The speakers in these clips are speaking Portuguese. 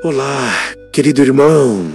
Olá, querido irmão,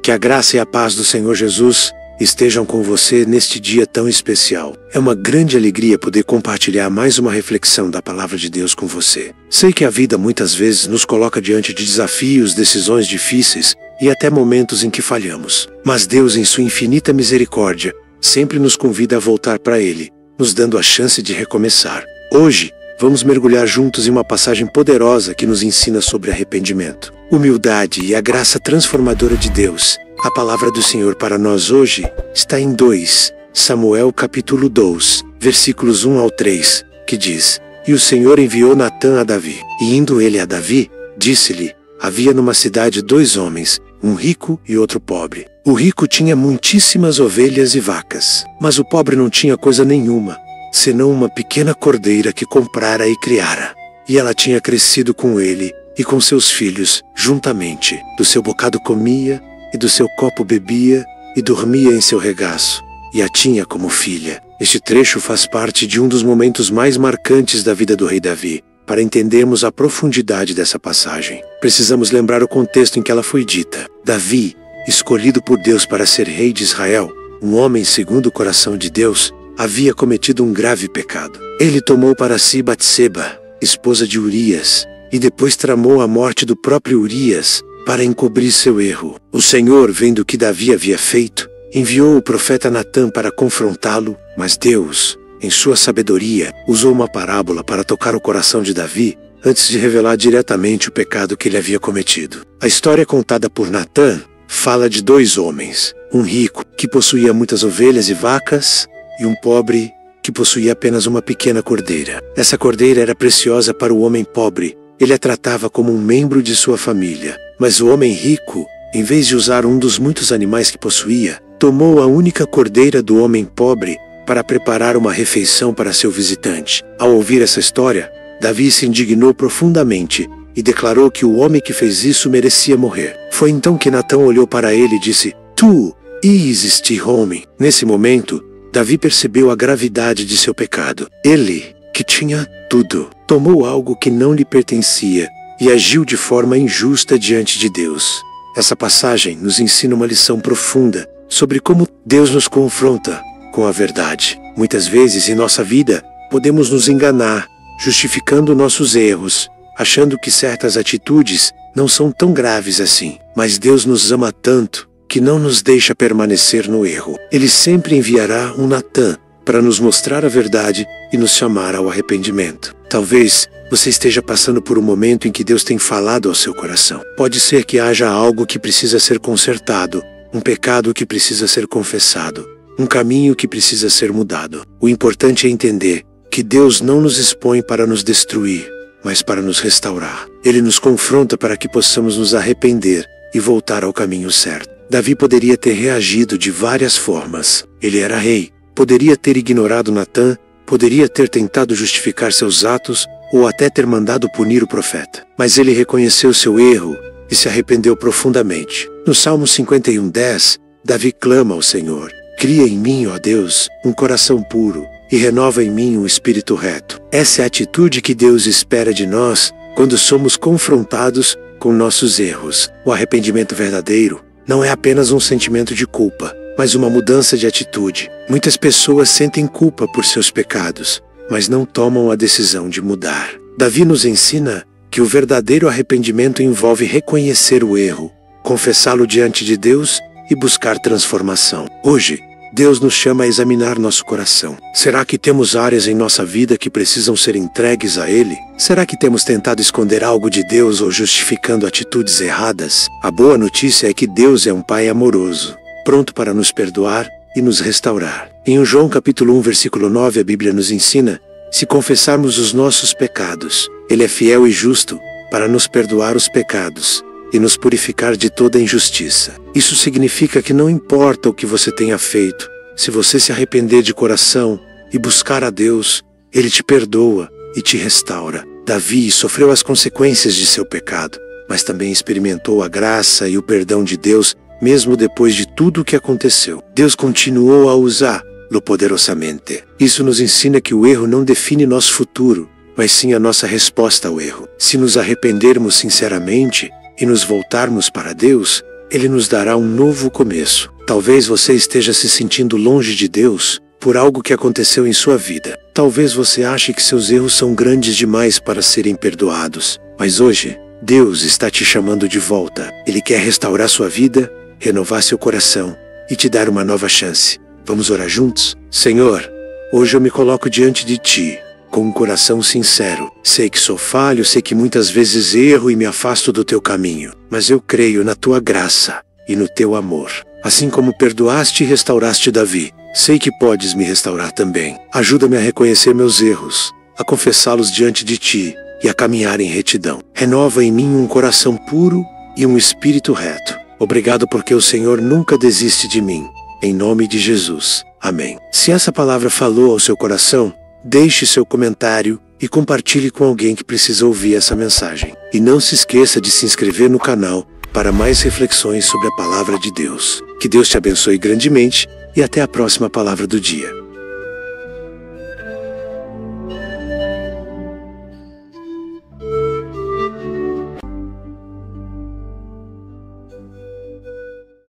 que a graça e a paz do Senhor Jesus estejam com você neste dia tão especial. É uma grande alegria poder compartilhar mais uma reflexão da Palavra de Deus com você. Sei que a vida muitas vezes nos coloca diante de desafios, decisões difíceis e até momentos em que falhamos. Mas Deus, em sua infinita misericórdia, sempre nos convida a voltar para Ele, nos dando a chance de recomeçar. Hoje, vamos mergulhar juntos em uma passagem poderosa que nos ensina sobre arrependimento, humildade e a graça transformadora de Deus. A palavra do Senhor para nós hoje está em 2 Samuel capítulo 2, versículos 1 ao 3, que diz: E o Senhor enviou Natã a Davi. E indo ele a Davi, disse-lhe: Havia numa cidade 2 homens, um rico e outro pobre. O rico tinha muitíssimas ovelhas e vacas, mas o pobre não tinha coisa nenhuma, senão uma pequena cordeira que comprara e criara. E ela tinha crescido com ele e com seus filhos juntamente. Do seu bocado comia, e do seu copo bebia, e dormia em seu regaço, e a tinha como filha. Este trecho faz parte de um dos momentos mais marcantes da vida do rei Davi. Para entendermos a profundidade dessa passagem, precisamos lembrar o contexto em que ela foi dita. Davi, escolhido por Deus para ser rei de Israel, um homem segundo o coração de Deus, havia cometido um grave pecado. Ele tomou para si Batseba, esposa de Urias, e depois tramou a morte do próprio Urias para encobrir seu erro. O Senhor, vendo o que Davi havia feito, enviou o profeta Natã para confrontá-lo, mas Deus, em sua sabedoria, usou uma parábola para tocar o coração de Davi antes de revelar diretamente o pecado que ele havia cometido. A história contada por Natã fala de 2 homens, um rico que possuía muitas ovelhas e vacas, e um pobre que possuía apenas uma pequena cordeira. Essa cordeira era preciosa para o homem pobre. Ele a tratava como um membro de sua família. Mas o homem rico, em vez de usar um dos muitos animais que possuía, tomou a única cordeira do homem pobre para preparar uma refeição para seu visitante. Ao ouvir essa história, Davi se indignou profundamente e declarou que o homem que fez isso merecia morrer. Foi então que Natã olhou para ele e disse: Tu is este homem. Nesse momento, Davi percebeu a gravidade de seu pecado. Ele, que tinha tudo, tomou algo que não lhe pertencia e agiu de forma injusta diante de Deus. Essa passagem nos ensina uma lição profunda sobre como Deus nos confronta com a verdade. Muitas vezes em nossa vida, podemos nos enganar, justificando nossos erros, achando que certas atitudes não são tão graves assim. Mas Deus nos ama tanto que não nos deixa permanecer no erro. Ele sempre enviará um Natã para nos mostrar a verdade e nos chamar ao arrependimento. Talvez você esteja passando por um momento em que Deus tem falado ao seu coração. Pode ser que haja algo que precisa ser consertado, um pecado que precisa ser confessado, um caminho que precisa ser mudado. O importante é entender que Deus não nos expõe para nos destruir, mas para nos restaurar. Ele nos confronta para que possamos nos arrepender e voltar ao caminho certo. Davi poderia ter reagido de várias formas. Ele era rei, poderia ter ignorado Natã, poderia ter tentado justificar seus atos ou até ter mandado punir o profeta. Mas ele reconheceu seu erro e se arrependeu profundamente. No Salmo 51:10, Davi clama ao Senhor: Cria em mim, ó Deus, um coração puro e renova em mim um espírito reto. Essa é a atitude que Deus espera de nós quando somos confrontados com nossos erros. O arrependimento verdadeiro não é apenas um sentimento de culpa, mas uma mudança de atitude. Muitas pessoas sentem culpa por seus pecados, mas não tomam a decisão de mudar. Davi nos ensina que o verdadeiro arrependimento envolve reconhecer o erro, confessá-lo diante de Deus e buscar transformação. Hoje, Deus nos chama a examinar nosso coração. Será que temos áreas em nossa vida que precisam ser entregues a Ele? Será que temos tentado esconder algo de Deus ou justificando atitudes erradas? A boa notícia é que Deus é um Pai amoroso, pronto para nos perdoar e nos restaurar. Em João capítulo 1, versículo 9, a Bíblia nos ensina: se confessarmos os nossos pecados, Ele é fiel e justo para nos perdoar os pecados e nos purificar de toda injustiça. Isso significa que não importa o que você tenha feito, se você se arrepender de coração e buscar a Deus, Ele te perdoa e te restaura. Davi sofreu as consequências de seu pecado, mas também experimentou a graça e o perdão de Deus, mesmo depois de tudo o que aconteceu. Deus continuou a usá-lo poderosamente. Isso nos ensina que o erro não define nosso futuro, mas sim a nossa resposta ao erro. Se nos arrependermos sinceramente e nos voltarmos para Deus, Ele nos dará um novo começo. Talvez você esteja se sentindo longe de Deus por algo que aconteceu em sua vida. Talvez você ache que seus erros são grandes demais para serem perdoados. Mas hoje, Deus está te chamando de volta. Ele quer restaurar sua vida, renovar seu coração e te dar uma nova chance. Vamos orar juntos? Senhor, hoje eu me coloco diante de Ti, com um coração sincero. Sei que sou falho, sei que muitas vezes erro e me afasto do Teu caminho. Mas eu creio na Tua graça e no Teu amor. Assim como perdoaste e restauraste Davi, sei que podes me restaurar também. Ajuda-me a reconhecer meus erros, a confessá-los diante de Ti e a caminhar em retidão. Renova em mim um coração puro e um espírito reto. Obrigado porque o Senhor nunca desiste de mim. Em nome de Jesus. Amém. Se essa palavra falou ao seu coração, deixe seu comentário e compartilhe com alguém que precisa ouvir essa mensagem. E não se esqueça de se inscrever no canal para mais reflexões sobre a palavra de Deus. Que Deus te abençoe grandemente e até a próxima palavra do dia.